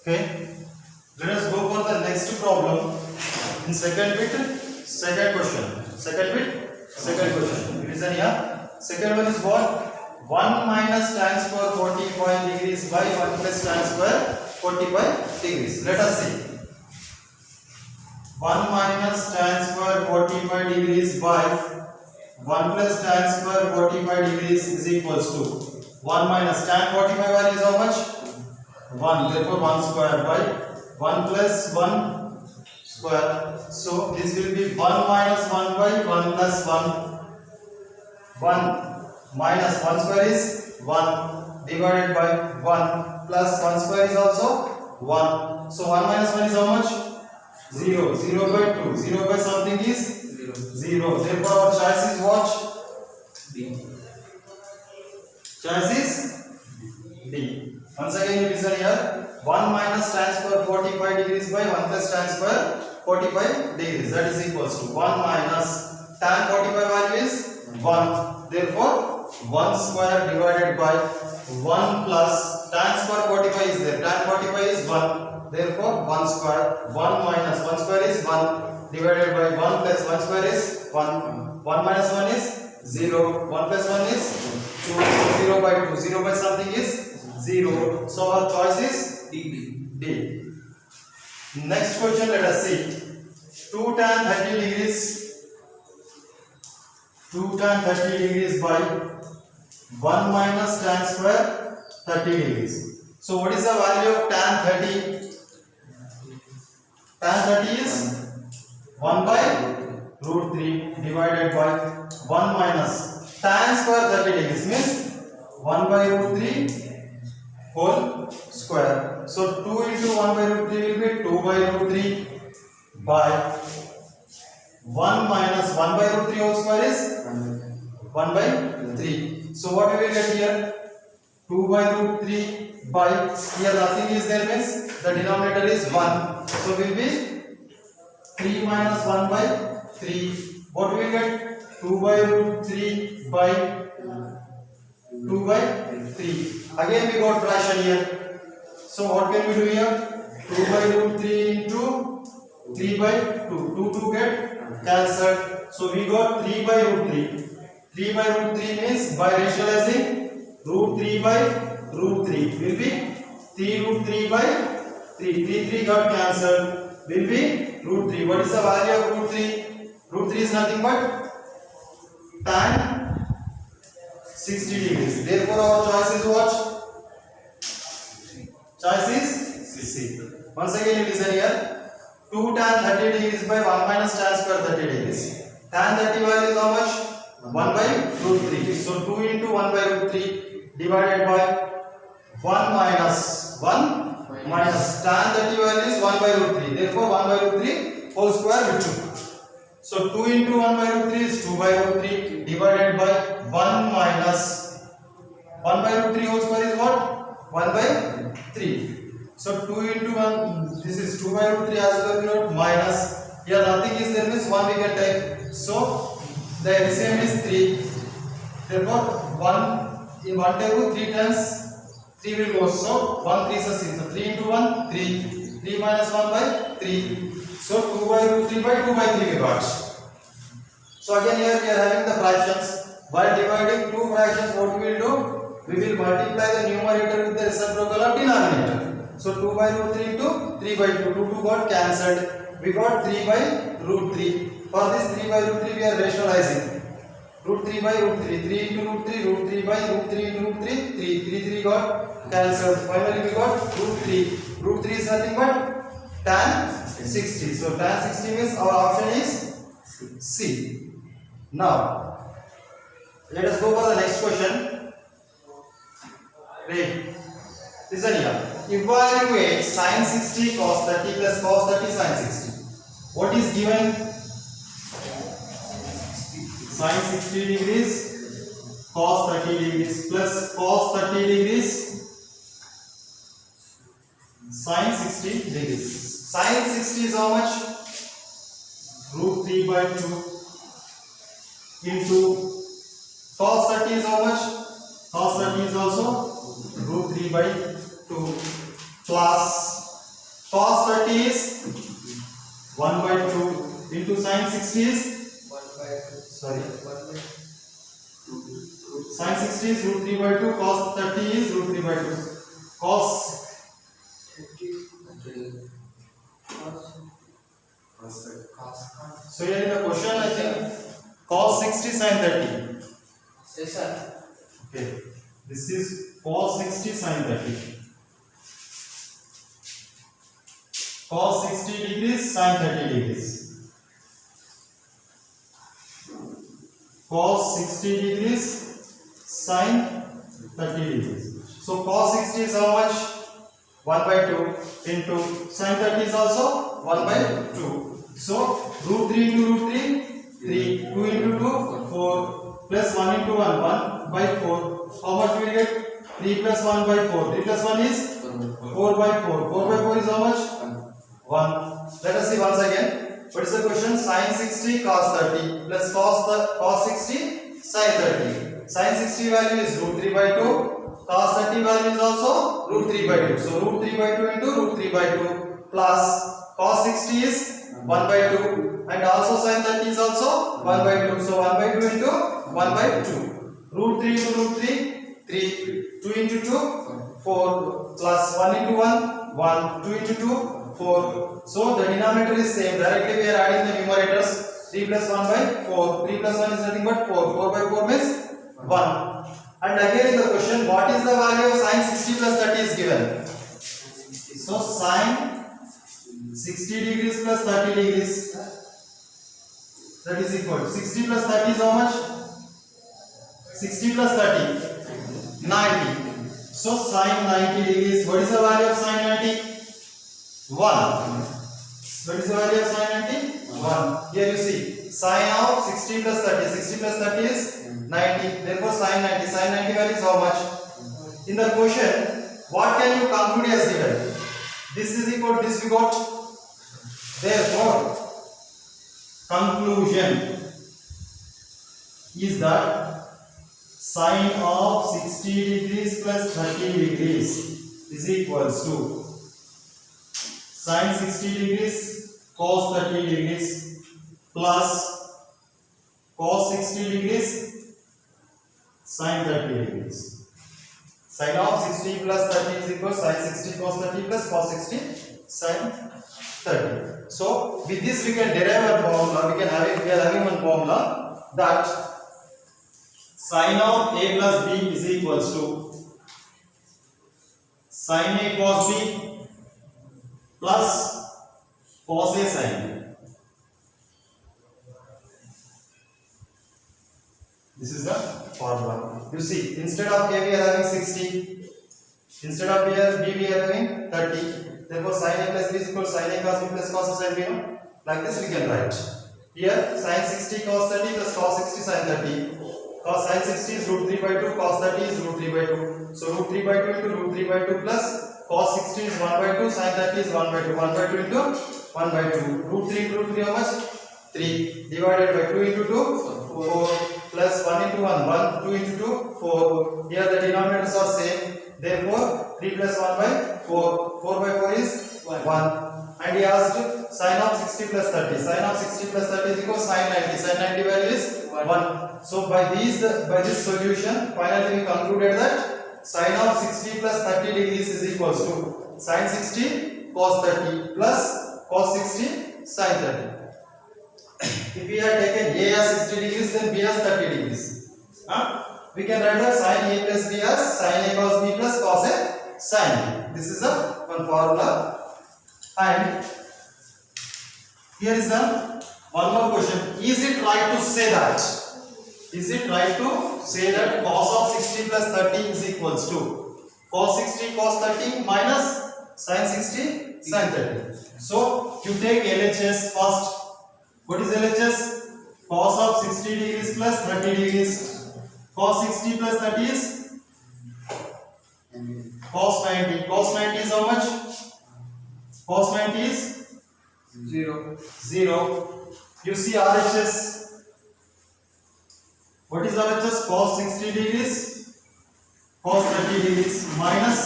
Okay, let us go for the next problem. In second bit, second question. Second bit, second question. Listen here. Second one is what? 1 minus tan square 45 degrees by 1 plus tan square 45 degrees. Let us see. 1 minus tan square 45 degrees by 1 plus tan square 45 degrees is equals to 1 minus tan 45 value is how much? 1. Therefore 1 square by 1 plus 1 square. So this will be 1 minus 1 by 1 plus 1. 1 minus 1 square is 1 divided by 1 plus 1 square is also 1. So 1 minus 1 is how much? 0. 0 by 2. 0 by something is 0. Therefore our choice is what? D. Choice is D. Once again you listen here. 1 minus tan square 45 degrees by 1 plus tan square 45 degrees. That is equals to 1 minus tan 45 value is 1. Therefore 1 square divided by 1 plus tan square 45 is there. Tan 45 is 1. Therefore 1 square. 1 minus 1 square is 1 divided by 1 plus 1 square is 1. 1 minus 1 is 0. 1 plus 1 is 2. 0 by 2. 0 by something is 0. So our choice is D. Next question, let us see. 2 tan 30 degrees. 2 tan 30 degrees by 1 minus tan square 30 degrees. So what is the value of tan 30? Tan 30 is 1 by root 3 divided by 1 minus tan square 30 degrees means 1 by root 3 whole square. So 2 into 1 by root 3 will be 2 by root 3 by 1 minus 1 by root 3 whole square is 1 by 3. So what we will get here? 2 by root 3 by, here nothing is there means the denominator is 1. So will be 3 minus 1 by 3. What we will get? 2 by root 3 by 2 by 3. Again we got fraction here. So what can we do here? 2 by root 3 into 3 by 2. 2 get cancelled. So we got 3 by root 3. 3 by root 3 means by rationalizing root 3 by root 3 will be 3 root 3 by 3. 3 got cancelled. Will be root 3. What is the value of root 3? Root 3 is nothing but tan 60 degrees. Therefore our choice is what? Choice is C. Once again you listen here. 2 tan 30 degrees by 1 minus tan square 30 degrees. Tan 30 value is how much? 1 by root 3. So 2 into 1 by root 3 divided by 1 minus 1 minus tan 30 value is 1 by root 3. Therefore 1 by root 3 whole square we took. So 2 into 1 by root 3 is 2 by root 3 divided by 1 minus 1 by root 3 whole square is what? 1 by 3. So 2 into 1, this is 2 by root 3 as well we wrote minus. Here nothing is there means 1 we can take. So the LCM is 3. Therefore 1 in 1 table 3 times 3 will go. So 1 3 is 6. So 3 into 1 3. 3 minus 1 by 3. So 2 by root 3 by 2 by 3 we got. So again here we are having the fractions. While dividing two fractions, what we will do? We will multiply the numerator with the reciprocal of denominator. So 2 by root 3 into 3 by 2. 2 got cancelled. We got 3 by root 3. For this 3 by root 3 we are rationalizing. Root 3 by root 3. 3 into root 3. Root 3 by root 3 into root 3. 3 got cancelled. Finally we got root 3. Root 3 is nothing but tan 60. So tan 60 means our option is C. Now let us go for the next question. Ready? Listen here. Evaluate sin 60 cos 30 plus cos 30 sin 60. What is given? Sin 60 degrees cos 30 degrees plus cos 30 degrees sin 60 degrees. Sin 60 is how much? Root 3 by 2 into cos 30 is how much? Cos 30 is also root 3 by 2 plus cos 30 is 1 by 2 into sin 60 is 1 by 2. sorry 1 by 2. sin 60 is root 3 by 2, cos 30 is root 3 by 2. Cos 30. so here in the question I think cos 60 sin 30. Yes, sir. Okay, this is cos 60 sin 30. Cos 60 degrees sin 30 degrees. Cos 60 degrees sin 30 degrees. So cos 60 is how much? 1 by 2 into sin 30 is also 1 by 2. So root 3 into root 3, 3, 2 into 2, 4, plus 1 into 1, 1 by 4. How much we will get? 3 plus 1 by 4. 3 plus 1 is 4 by 4. 4 by 4 is how much? 1. Let us see once again. What is the question? Sin 60 cos 30 plus cos 60 sin 30. Sin 60 value is root 3 by 2. Cos 30 value is also root 3 by 2. So root 3 by 2 into root 3 by 2 plus cos 60 is 1 by 2 and also sin 30 is also 1 by 2. So 1 by 2 into 1 by 2. Root 3 into root 3, 3. 2 into 2, 4 plus 1 into 1, 1. 2 into 2, 4. So the denominator is same. Directly we are adding the numerators. 3 plus 1 by 4. 3 plus 1 is nothing but 4. 4 by 4 means 1. And again in the question, what is the value of sin 60 plus 30 is given. So sin 60 degrees plus 30 degrees, that is equal to 60 plus 30 is how much? 60 plus 30, 90. So sin 90 degrees, what is the value of sin 90? 1. What is the value of sin 90? 1. Here you see, sin of 60 plus 30. 60 plus 30 is 90. Therefore sin 90. Sin 90 value is how much? In the question, what can you conclude as given? This is equal to this we got. Therefore, conclusion is that sin of 60 degrees plus 30 degrees is equals to sin 60 degrees cos 30 degrees plus cos 60 degrees sin 30 degrees. Sin of 60 plus 30 is equal to sin 60 cos 30 plus cos 60 sin 30. So with this we can derive a formula. We are having one formula that sin of a plus b is equals to sin a cos b plus cos a sin b. This is the formula. You see, instead of a we are having 60, instead of b we are having 30. Therefore, sin a plus b is equal to sin a cos b plus cos a sin b. No? Like this we can write. Here, sin 60 cos 30 plus cos 60 sin 30. Cos sin 60 is root 3 by 2, cos 30 is root 3 by 2. So root 3 by 2 into root 3 by 2 plus cos 60 is 1 by 2, sin 30 is 1 by 2. 1 by 2 into 1 by 2. Root 3 into root 3 how much? 3. Divided by 2 into 2, 4. Plus 1 into 1, 1. 2 into 2, 4. Here the denominators are same. Therefore, 3 plus 1 by 4. 4 by 4 is 1. And he asked sin of 60 plus 30. Sin of 60 plus 30 is equal to sin 90. Sin 90 value is 1. So by this solution, finally we concluded that sin of 60 plus 30 degrees is equals to sin 60 cos 30 plus cos 60 sin 30. If we had taken a as 60 degrees, then b as 30 degrees. We can write the sin a plus b as sin a cos b plus cos a sin b. This is a one formula. And here is the one more question. Is it right to say that? Is it right to say that cos of 60 plus 30 is equals to cos 60 cos 30 minus sin 60 sin 30? So you take LHS first. What is LHS? Cos of 60 degrees plus 30 degrees. Cos 60 plus 30 is cos 90. Cos 90 is how much? Cos 90 is 0. 0. You see RHS. What is RHS? Cos 60 degrees, cos 30 degrees minus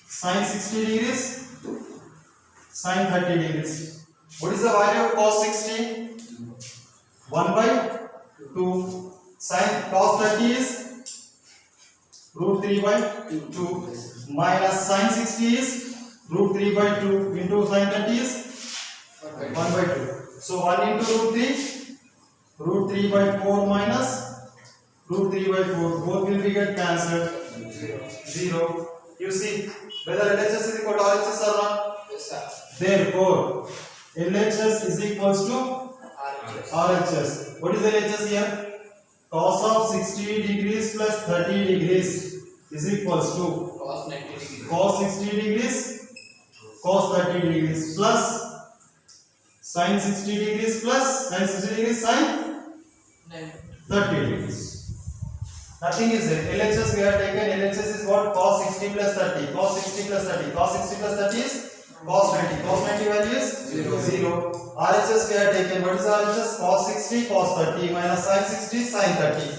sin 60 degrees, Sine 30 degrees. What is the value of cos 60? 1 by 2. Sine cos 30 is root 3 by 2 minus sine 60 is root 3 by 2 into sine 30 is 1 by 2. So 1 into root 3 by 4 minus root 3 by 4. Both will be get cancelled. 0. You see whether LHS is equal to RHS or not. Yes, sir. Therefore, LHS is equals to RHS. RHS. What is LHS here? Cos of 60 degrees plus 30 degrees is equals to Cos 90 degree. cos 60 degrees cos 30 degrees plus sin 60 degrees plus sin 60 degrees sin 30 degrees. Nothing is there. LHS we have taken. LHS is what? Cos 60 plus 30. Cos 60 plus 30. Cos 60 plus 30 is cos 90. Cos 90 value is 0. RHS we have taken. What is RHS? Cos 60 cos 30 minus sin 60 sin 30.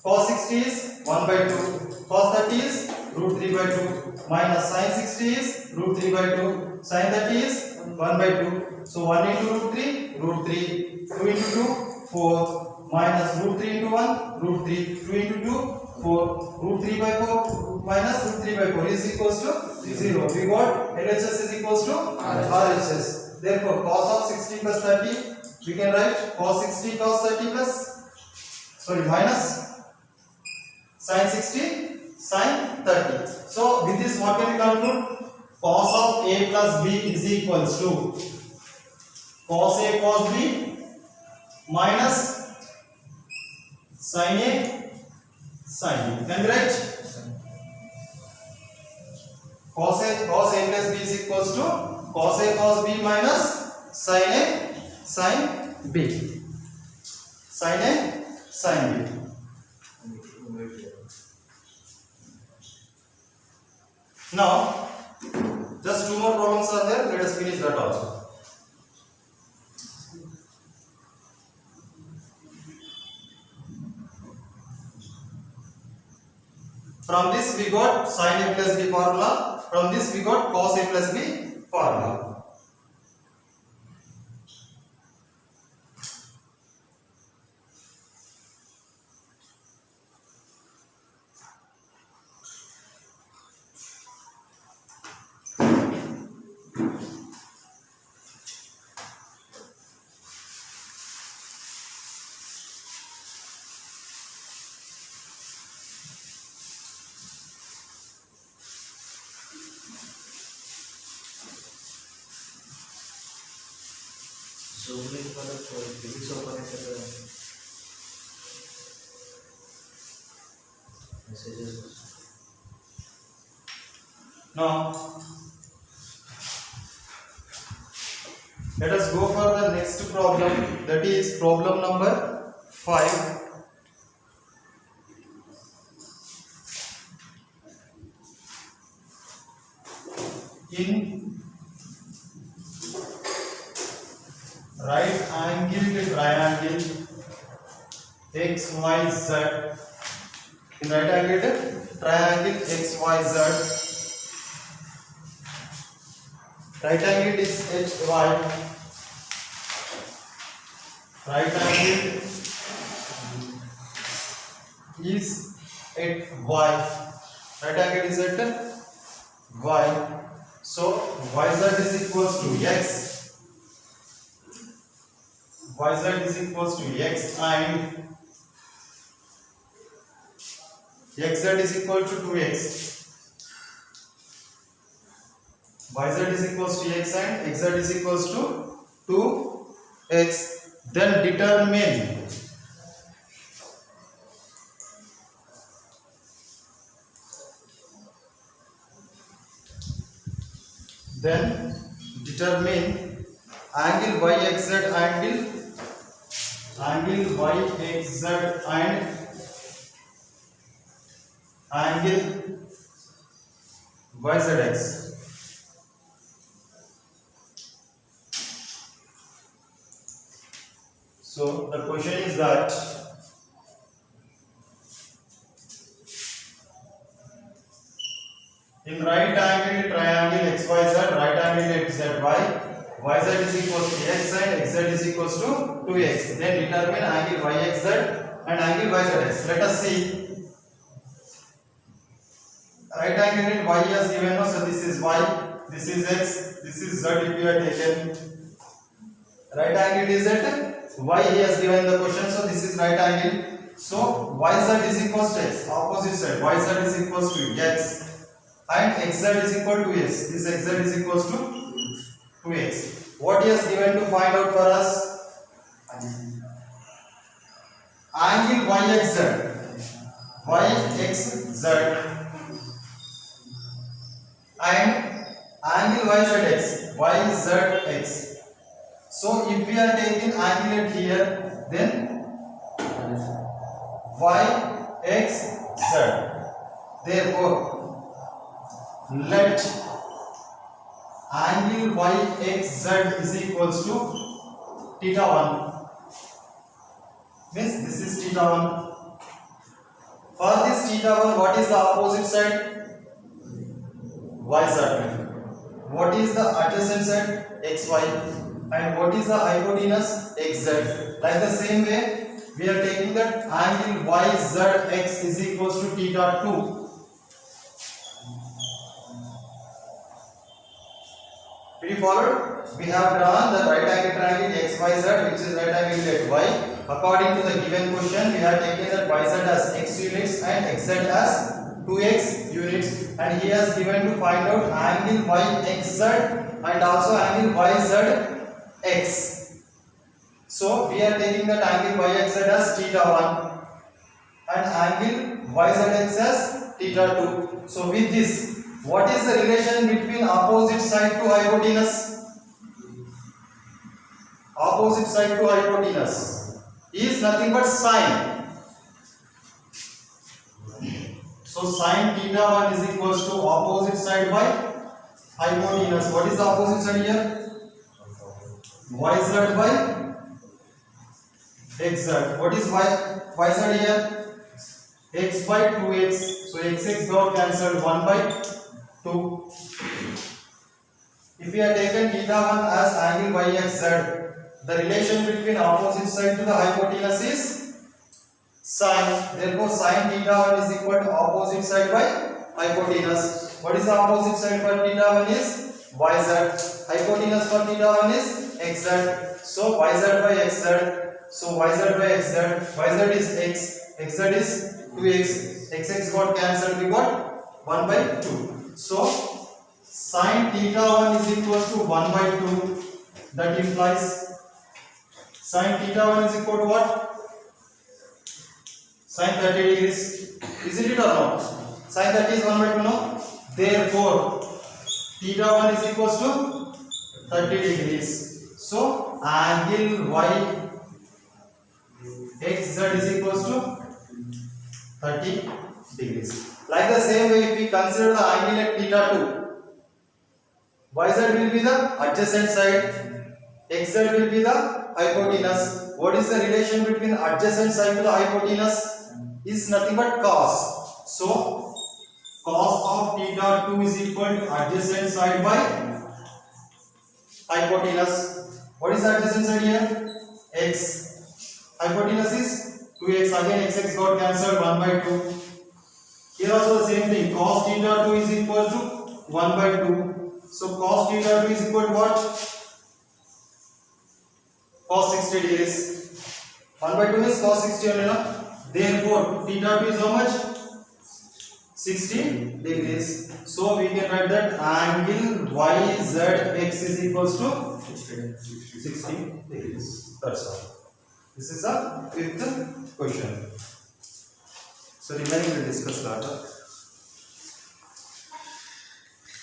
Cos 60 is 1 by 2. Cos 30 is root 3 by 2 minus sin 60 is root 3 by 2. Sin 30 is 1 by 2. So 1 into root 3, root 3. 2 into 2, 4. Minus root 3 into 1, root 3. 2 into 2, 4. Root 3 by 4 minus root 3 by 4 is equals to 0. We got LHS is equals to RHS. Therefore, cos of 60 plus 30, we can write cos 60 cos 30 plus, minus sin 60 sin 30. So, with this what can we conclude? Cos of A plus B is equals to cos A cos B minus sin A sin B. Can we write? Cos A plus B is equals to cos A cos B minus sin A sin B. Sin A sin B. Now, just 2 more problems are there. Let us finish that also. From this we got sin A plus B formula. From this we got cos A plus B formula. Now, let us go for the next problem, that is problem number 5. In right angled triangle XYZ, in right angled triangle XYZ, right angle is HY, right angle is at Y, right angle is at Y. So YZ is equals to X, YZ is equals to X, and XZ is equal to 2X. YZ is equals to X and XZ is equals to 2X. Then determine angle YXZ angle YXZ and angle YZX. So the question is that in right angle triangle XYZ, right angle XZY, yz is equals to x and xz is equals to 2x. Then determine angle yxz and angle yzx. Let us see. Right angle in y is given, no? So this is y, this is x, this is z if you are taken. Right angle is at y, he has given the question, so this is right angle. So yz is equals to x, opposite side, yz is equals to x and xz is equal to x. This xz is equals to 2x. What he has given to find out for us? Angle yxz, and angle yzx, yzx. So if we are taking angle at here, then yxz. Therefore, let angle yxz is equals to theta 1. Means this is theta 1. For this theta 1, what is the opposite side? yz. What is the adjacent side? xy. And what is the hypotenuse? xz. Like the same way, we are taking that angle yzx is equals to theta 2. Did you follow? We have drawn the right angle triangle xyz, which is right angle at y. According to the given question, we are taking that yz as x units and xz as 2x units, and he has given to find out angle yxz and also angle yzx. So we are taking that angle yxz as theta 1 and angle yzx as theta 2. So with this, what is the relation between opposite side to hypotenuse? Opposite side to hypotenuse is nothing but sine. So sine theta 1 is equals to opposite side by hypotenuse. What is the opposite side here? Yz by xz. What is yz here? X by 2x. So xx got cancelled, 1 by 2. If we are taken theta 1 as angle yxz, the relation between opposite side to the hypotenuse is sine. Therefore, sine theta 1 is equal to opposite side by hypotenuse. What is the opposite side for theta 1 is yz. Hypotenuse for theta 1 is xz. So yz by xz. So yz by xz. Yz is x. Xz is 2x. Xx got cancelled. We got 1 by 2. So sine theta 1 is equals to 1 by 2. That implies sine theta 1 is equal to what? Sine 30 degrees. Isn't it or not? Sine 30 is 1 by 2, no? Therefore, theta 1 is equals to 30 degrees. So angle yxz is equals to 30 degrees. Like the same way, if we consider the angle at theta 2, yz will be the adjacent side, xz will be the hypotenuse. What is the relation between adjacent side to the hypotenuse? Is nothing but cos. So cos of theta 2 is equal to adjacent side by hypotenuse. What is the adjacent side here? X. Hypotenuse is 2x. Again xx got cancelled, 1 by 2. Here also the same thing. Cos theta 2 is equal to 1 by 2. So cos theta 2 is equal to what? Cos 60 degrees. 1 by 2 is cos 60 only, no? Therefore, theta 2 is how much? 60 degrees. So we can write that angle yzx is equals to 60 degrees. That's all. This is the fifth question. So remaining we will discuss later.